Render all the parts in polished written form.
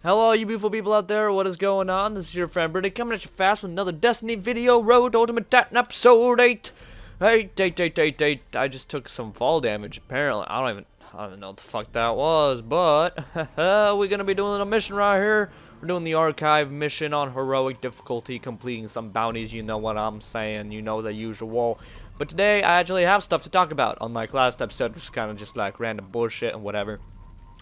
Hello, you beautiful people out there. What is going on? This is your friend Britik coming at you fast with another Destiny video. Road to Ultimate Titan episode 8. Eight. I just took some fall damage. Apparently, I don't even know what the fuck that was. But we're gonna be doing a mission right here. We're doing the archive mission on heroic difficulty, completing some bounties. You know what I'm saying? You know the usual. But today, I actually have stuff to talk about. Unlike last episode, which was kind of just like random bullshit and whatever.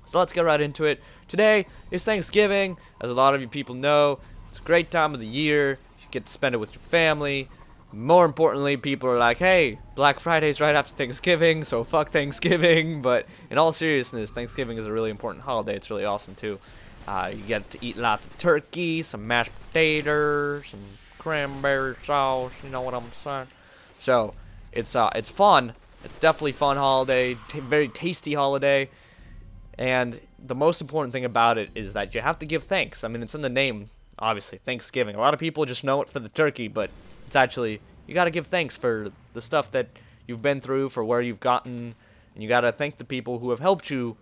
So let's get right into it. Today is Thanksgiving, as a lot of you people know. It's a great time of the year. You get to spend it with your family. More importantly, people are like, hey, Black Friday's right after Thanksgiving, so fuck Thanksgiving. But in all seriousness, Thanksgiving is a really important holiday. It's really awesome too. You get to eat lots of turkey, some mashed potatoes, some cranberry sauce, you know what I'm saying? So it's fun. It's definitely a fun holiday, very tasty holiday. And the most important thing about it is that you have to give thanks. I mean, it's in the name, obviously, Thanksgiving. A lot of people just know it for the turkey, but it's actually, you got to give thanks for the stuff that you've been through, for where you've gotten, and you got to thank the people who have helped you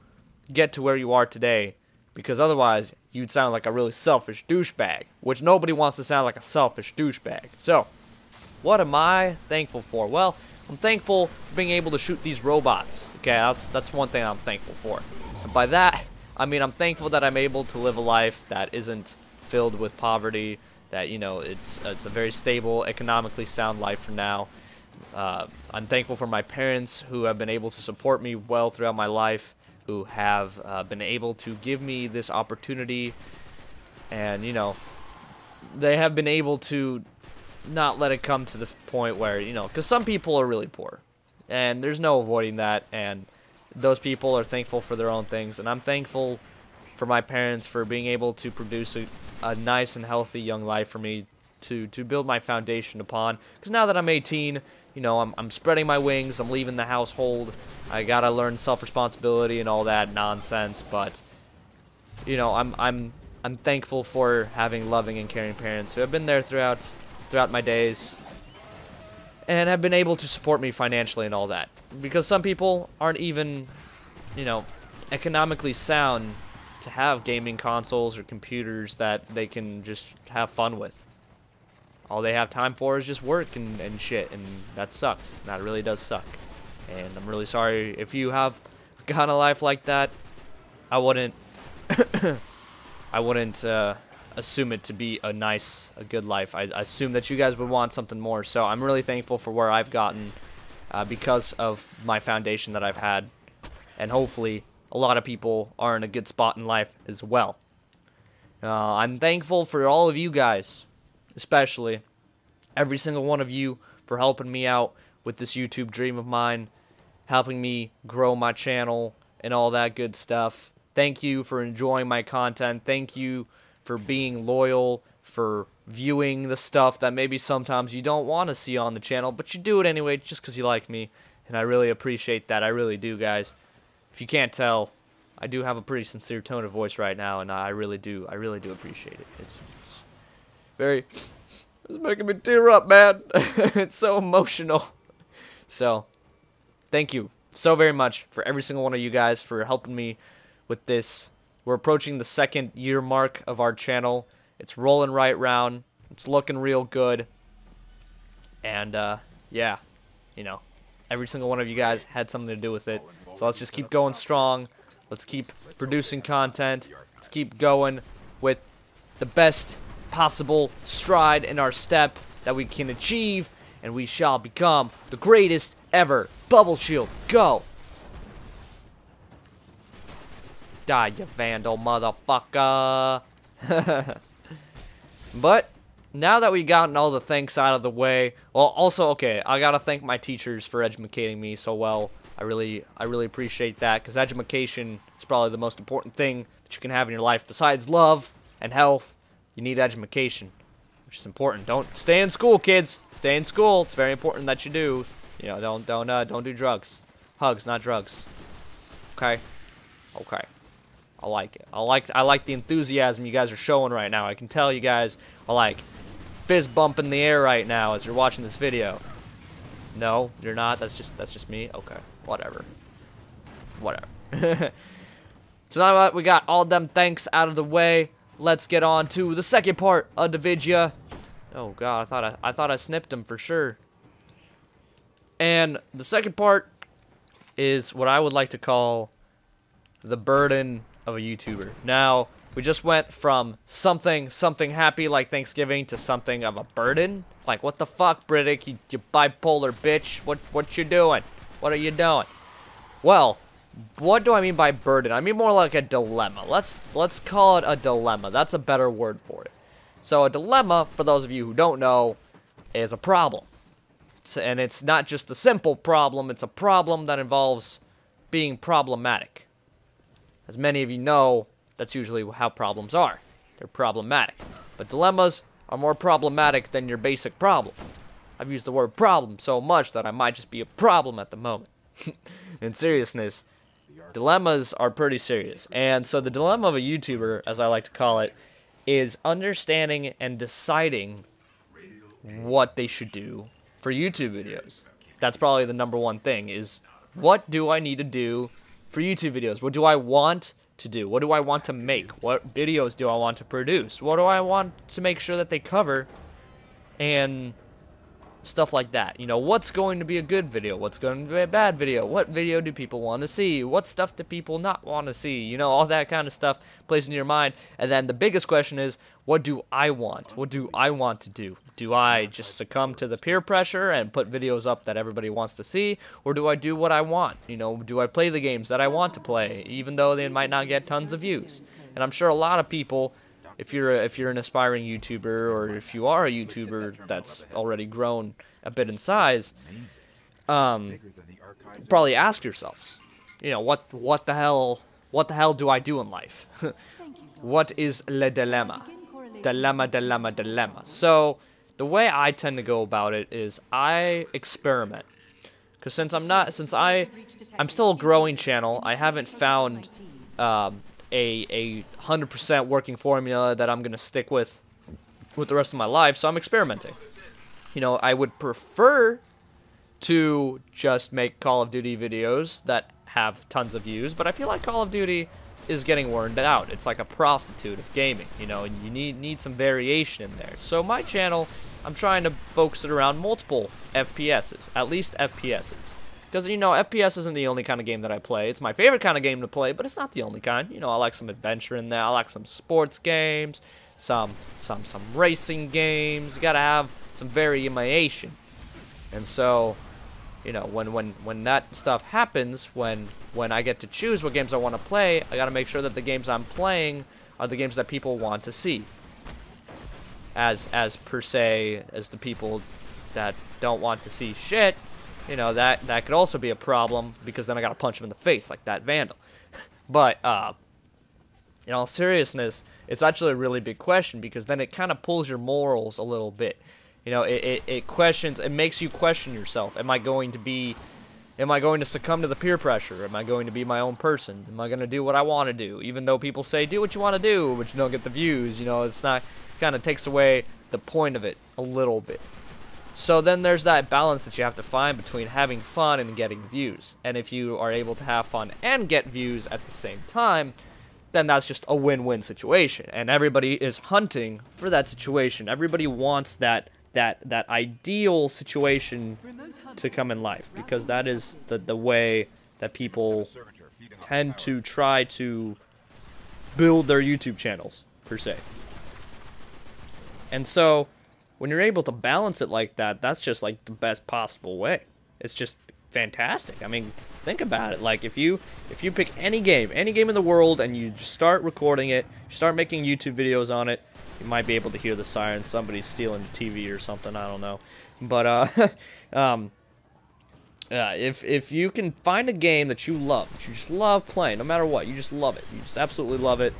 get to where you are today, because otherwise, you'd sound like a really selfish douchebag, which nobody wants to sound like a selfish douchebag. So, what am I thankful for? Well, I'm thankful for being able to shoot these robots. Okay, that's one thing I'm thankful for. And by that, I mean I'm thankful that I'm able to live a life that isn't filled with poverty, that, you know, it's a very stable, economically sound life for now. I'm thankful for my parents who have been able to support me well throughout my life, who have been able to give me this opportunity, and, you know, they have been able to not let it come to the point where, you know, because some people are really poor, and there's no avoiding that, and those people are thankful for their own things, and I'm thankful for my parents for being able to produce a nice and healthy young life for me to build my foundation upon. Because now that I'm 18, you know, I'm spreading my wings, I'm leaving the household, I gotta learn self-responsibility and all that nonsense, but, you know, I'm thankful for having loving and caring parents who have been there throughout my days, and have been able to support me financially and all that. Because some people aren't even, you know, economically sound to have gaming consoles or computers that they can just have fun with. All they have time for is just work and shit, and that sucks. That really does suck. And I'm really sorry if you have got a life like that. I wouldn't assume it to be a good life. I assume that you guys would want something more. So I'm really thankful for where I've gotten because of my foundation that I've had, and hopefully a lot of people are in a good spot in life as well. I'm thankful for all of you guys, especially every single one of you, for helping me out with this YouTube dream of mine, helping me grow my channel and all that good stuff. Thank you for enjoying my content. Thank you for being loyal, for viewing the stuff that maybe sometimes you don't want to see on the channel, but you do it anyway just because you like me, and I really appreciate that. I really do, guys. If you can't tell, I do have a pretty sincere tone of voice right now, and I really do appreciate it. It's making me tear up, man. It's so emotional. So, thank you so very much for every single one of you guys for helping me with this. We're approaching the 2nd year mark of our channel. It's rolling right round. It's looking real good. And, yeah, you know, every single one of you guys had something to do with it. So let's just keep going strong. Let's keep producing content. Let's keep going with the best possible stride in our step that we can achieve. And we shall become the greatest ever. Bubble shield, go! Die, you vandal motherfucker. But now that we've gotten all the thanks out of the way, well, also, okay, I gotta thank my teachers for educating me so well. I really appreciate that, because education is probably the most important thing that you can have in your life. Besides love and health, you need education, which is important. Don't stay in school, kids. Stay in school. It's very important that you do. You know, don't do drugs. Hugs, not drugs. Okay. Okay. I like it. I like the enthusiasm you guys are showing right now. I can tell you guys are like fist bump in the air right now as you're watching this video. No, you're not. That's just me. Okay. Whatever. So now that we got all them thanks out of the way, let's get on to the second part of the video. Oh god, I thought I snipped him for sure. And the second part is what I would like to call the burden of a YouTuber. Now, we just went from something happy like Thanksgiving to something of a burden. Like, what the fuck, Britik? You bipolar bitch. What you doing? What are you doing? Well, what do I mean by burden? I mean more like a dilemma. Let's call it a dilemma. That's a better word for it. So a dilemma, for those of you who don't know, is a problem. And it's not just a simple problem, it's a problem that involves being problematic. As many of you know, that's usually how problems are. They're problematic. But dilemmas are more problematic than your basic problem. I've used the word problem so much that I might just be a problem at the moment. In seriousness, dilemmas are pretty serious. And so the dilemma of a YouTuber, as I like to call it, is understanding and deciding what they should do for YouTube videos. That's probably the number one thing, is what do I need to do for YouTube videos? What do I want to do? What do I want to make? What videos do I want to produce? What do I want to make sure that they cover? And stuff like that. You know, what's going to be a good video? What's going to be a bad video? What video do people want to see? What stuff do people not want to see? You know, all that kind of stuff plays into your mind. And then the biggest question is, what do I want? What do I want to do? Do I just succumb to the peer pressure and put videos up that everybody wants to see? Or do I do what I want? You know, do I play the games that I want to play, even though they might not get tons of views? And I'm sure a lot of people, if you're an aspiring YouTuber, or if you are a YouTuber that's already grown a bit in size, probably ask yourselves, you know, what the hell do I do in life? What is le dilemma? Dilemma. So the way I tend to go about it is I experiment, because since I'm still a growing channel, I haven't found a 100% working formula that I'm gonna stick with the rest of my life, so I'm experimenting. You know, I would prefer to just make Call of Duty videos that have tons of views, but I feel like Call of Duty is getting worn out. It's like a prostitute of gaming, you know, and you need some variation in there. So my channel, I'm trying to focus it around multiple FPSs, at least FPSs. Because, you know, FPS isn't the only kind of game that I play. It's my favorite kind of game to play, but it's not the only kind. You know, I like some adventure in there. I like some sports games, some racing games. You gotta have some variation. And so, you know, when that stuff happens, when I get to choose what games I want to play, I gotta make sure that the games I'm playing are the games that people want to see. As per se, as the people that don't want to see shit, you know, that could also be a problem, because then I gotta punch him in the face like that vandal. But in all seriousness, it's actually a really big question, because then it kind of pulls your morals a little bit. You know, it makes you question yourself. Am I going to succumb to the peer pressure? Am I going to be my own person? Am I going to do what I want to do? Even though people say, do what you want to do, but you don't get the views, you know, it kind of takes away the point of it a little bit. So then there's that balance that you have to find between having fun and getting views. And if you are able to have fun and get views at the same time, then that's just a win-win situation. And everybody is hunting for that situation. Everybody wants that ideal situation to come in life, because that is the way that people tend to try to build their YouTube channels, per se. And so when you're able to balance it like that, that's just like the best possible way. It's just fantastic. I mean, think about it. Like, if you pick any game in the world, and you just start recording it, you start making YouTube videos on it, you might be able to hear the sirens. Somebody's stealing the TV or something, I don't know. But if you can find a game that you love, that you just love playing, no matter what, you just love it, you just absolutely love it,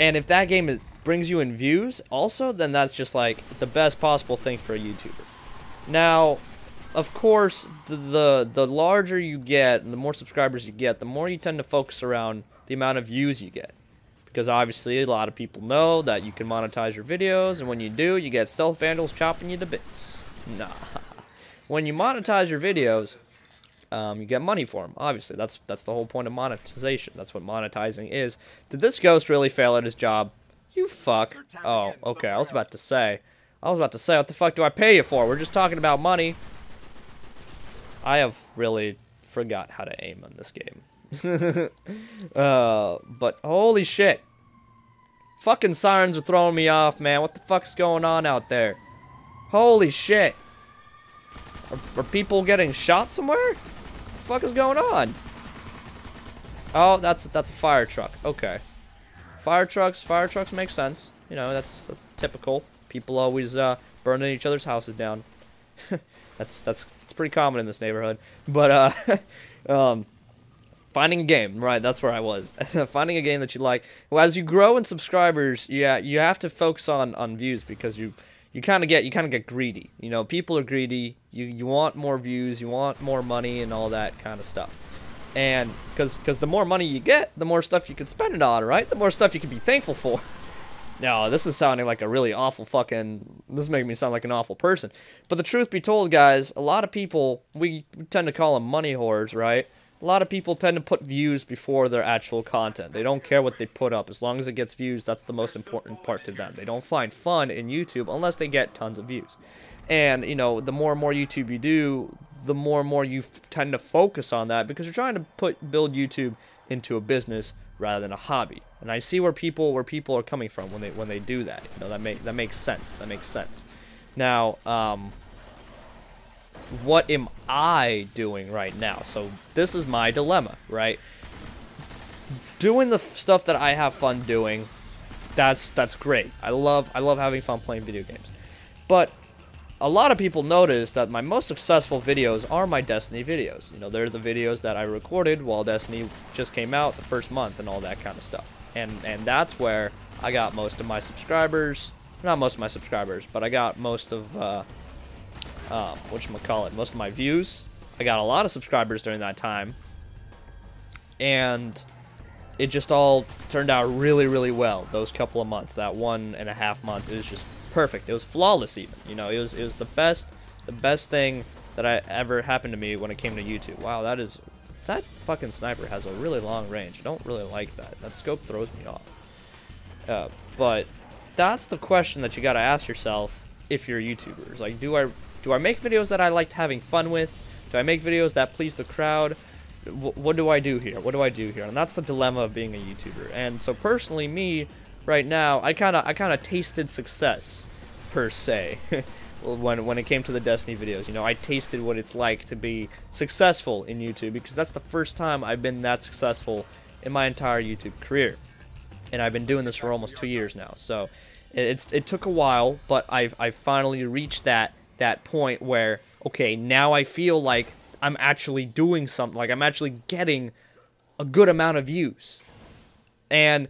and if that game brings you in views also, then that's just like the best possible thing for a YouTuber. Now, of course, the larger you get and the more subscribers you get, the more you tend to focus around the amount of views you get. Because obviously a lot of people know that you can monetize your videos, and when you do, you get stealth vandals chopping you to bits. Nah. When you monetize your videos, you get money for them. Obviously, that's the whole point of monetization. That's what monetizing is. Did this ghost really fail at his job? You fuck. Oh, okay. I was about to say, what the fuck do I pay you for? We're just talking about money. I have really forgot how to aim on this game. But holy shit. Fucking sirens are throwing me off, man. What the fuck's going on out there? Holy shit. Are people getting shot somewhere? What the fuck is going on? Oh, that's a fire truck. Okay. Fire trucks make sense. You know, that's typical. People always burning each other's houses down. that's pretty common in this neighborhood. But finding a game, right? That's where I was. Finding a game that you like. Well, as you grow in subscribers, yeah, you have to focus on views because you kind of get greedy. You know, people are greedy. You want more views, you want more money, and all that kind of stuff. And because the more money you get, the more stuff you can spend it on, right? The more stuff you can be thankful for. No, this is sounding like a really awful fucking... This is making me sound like an awful person. But the truth be told, guys, a lot of people, we tend to call them money whores, right? A lot of people tend to put views before their actual content. They don't care what they put up. As long as it gets views, that's the most important part to them. They don't find fun in YouTube unless they get tons of views. And, you know, the more and more YouTube you do, the more and more you tend to focus on that because you're trying to build YouTube into a business rather than a hobby. And I see where people are coming from when they do that. You know, that makes sense. That makes sense. Now, what am I doing right now? So this is my dilemma, right? Doing the stuff that I have fun doing, that's great. I love having fun playing video games. But a lot of people notice that my most successful videos are my Destiny videos. You know, they're the videos that I recorded while Destiny just came out the first month and all that kind of stuff. And that's where I got most of my subscribers. Not most of my subscribers, but I got most of whatchamacallit, most of my views. I got a lot of subscribers during that time. And it just all turned out really, really well. Those couple of months, that 1.5 months, it was just perfect. It was flawless even. You know, it was the best thing that ever happened to me when it came to YouTube. Wow, that fucking sniper has a really long range. I don't really like that. That scope throws me off. But that's the question that you gotta ask yourself if you're a YouTuber. It's like, do I make videos that I liked having fun with? Do I make videos that please the crowd? What do I do here? What do I do here? And that's the dilemma of being a YouTuber. And so personally, me, right now, I kind of tasted success, per se, when it came to the Destiny videos. You know, I tasted what it's like to be successful in YouTube because that's the first time I've been that successful in my entire YouTube career. And I've been doing this for almost 2 years now. So it took a while, but I've finally reached that point where, okay, now I feel like I'm actually doing something, like I'm actually getting a good amount of views. And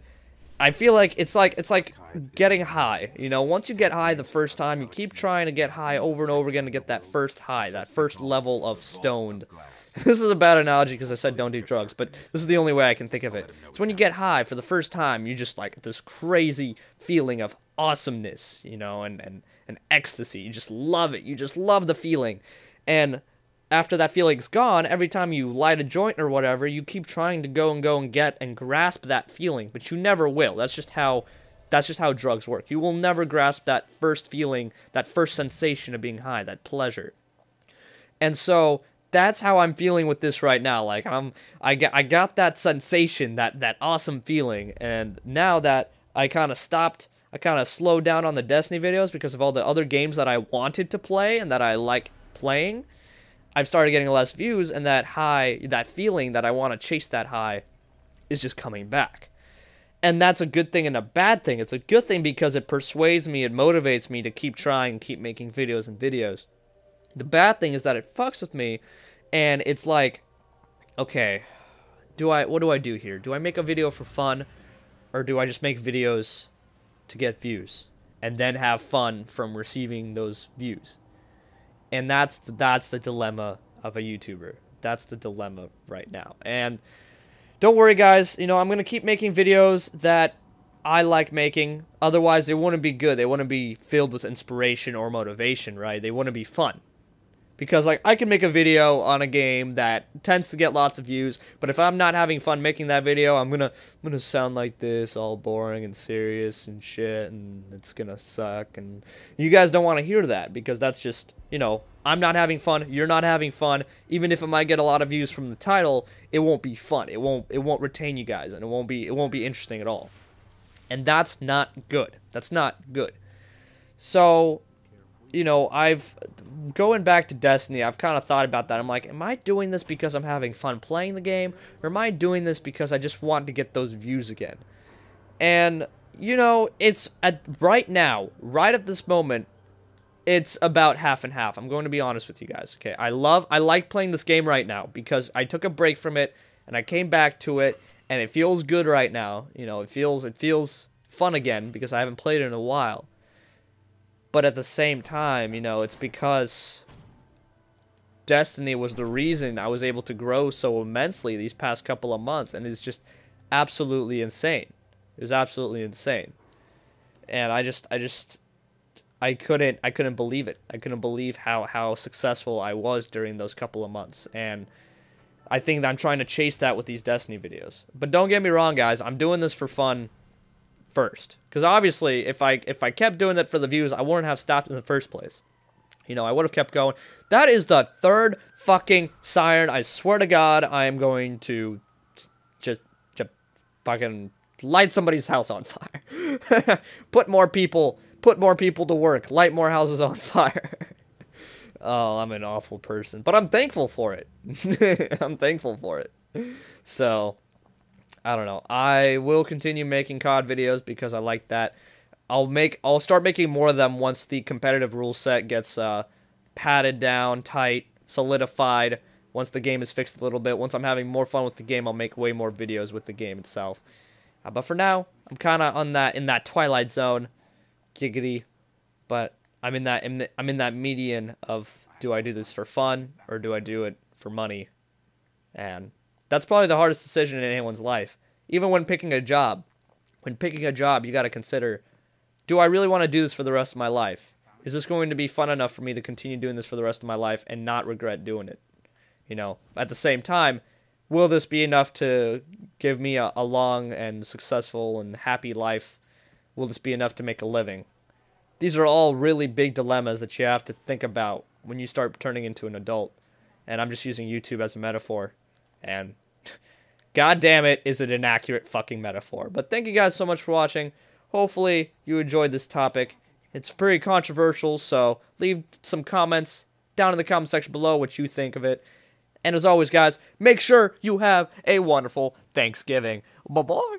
I feel like it's like getting high. You know, once you get high the first time, you keep trying to get high over and over again to get that first high, that first level of stoned. This is a bad analogy because I said don't do drugs, but this is the only way I can think of it. So when you get high for the first time, you just like this crazy feeling of awesomeness, you know, and ecstasy. You just love it. You just love the feeling. And after that feeling's gone, every time you light a joint or whatever, you keep trying to go and get and grasp that feeling, but you never will. That's just how drugs work. You will never grasp that first feeling, that first sensation of being high, that pleasure. And so that's how I'm feeling with this right now. Like I got that sensation, that awesome feeling, and now that I kind of slowed down on the Destiny videos because of all the other games that I wanted to play and that I like playing, I've started getting less views, and that high, that feeling that I want to chase that high is just coming back. And that's a good thing and a bad thing. It's a good thing because it persuades me, it motivates me to keep trying, keep making videos and videos. The bad thing is that it fucks with me, and it's like, okay, what do I do here? Do I make a video for fun, or do I just make videos to get views and then have fun from receiving those views? And that's the dilemma of a YouTuber. That's the dilemma right now. And don't worry, guys. You know, I'm going to keep making videos that I like making. Otherwise, they wouldn't be good. They wouldn't be filled with inspiration or motivation, right? They wouldn't be fun. Because, like, I can make a video on a game that tends to get lots of views, but if I'm not having fun making that video, I'm gonna sound like this, all boring and serious and shit, and it's gonna suck, and you guys don't want to hear that, because that's just, you know, I'm not having fun, you're not having fun. Even if it might get a lot of views from the title, it won't be fun. It won't retain you guys, and it won't be interesting at all. And that's not good. That's not good. So, you know, going back to Destiny, I've kind of thought about that. I'm like, am I doing this because I'm having fun playing the game, or am I doing this because I just want to get those views again? And, you know, it's right now, right at this moment, it's about half and half. I'm going to be honest with you guys. Okay, I like playing this game right now because I took a break from it and I came back to it and it feels good right now. You know, it feels fun again because I haven't played it in a while. But at the same time, you know, it's because Destiny was the reason I was able to grow so immensely these past couple of months, and it's just absolutely insane. It was absolutely insane. And I couldn't believe it. I couldn't believe how successful I was during those couple of months. And I think that I'm trying to chase that with these Destiny videos. But don't get me wrong, guys. I'm doing this for fun first. Because obviously, if I kept doing that for the views, I wouldn't have stopped in the first place. You know, I would have kept going. That is the third fucking siren. I swear to God, I am going to just fucking light somebody's house on fire. Put more people to work. Light more houses on fire. Oh, I'm an awful person. But I'm thankful for it. I'm thankful for it. So, I don't know. I will continue making COD videos because I like that. I'll start making more of them once the competitive rule set gets padded down, tight, solidified. Once the game is fixed a little bit. Once I'm having more fun with the game, I'll make way more videos with the game itself. But for now, I'm kind of in that twilight zone. Giggity. But I'm in that median of, do I do this for fun or do I do it for money? And that's probably the hardest decision in anyone's life. Even when picking a job. When picking a job, you got to consider, do I really want to do this for the rest of my life? Is this going to be fun enough for me to continue doing this for the rest of my life and not regret doing it? You know, at the same time, will this be enough to give me a long and successful and happy life? Will this be enough to make a living? These are all really big dilemmas that you have to think about when you start turning into an adult. And I'm just using YouTube as a metaphor. And god damn it, is it an accurate fucking metaphor. But thank you guys so much for watching. Hopefully you enjoyed this topic. It's pretty controversial, so leave some comments down in the comment section below what you think of it. And as always, guys, make sure you have a wonderful Thanksgiving. Bye-bye.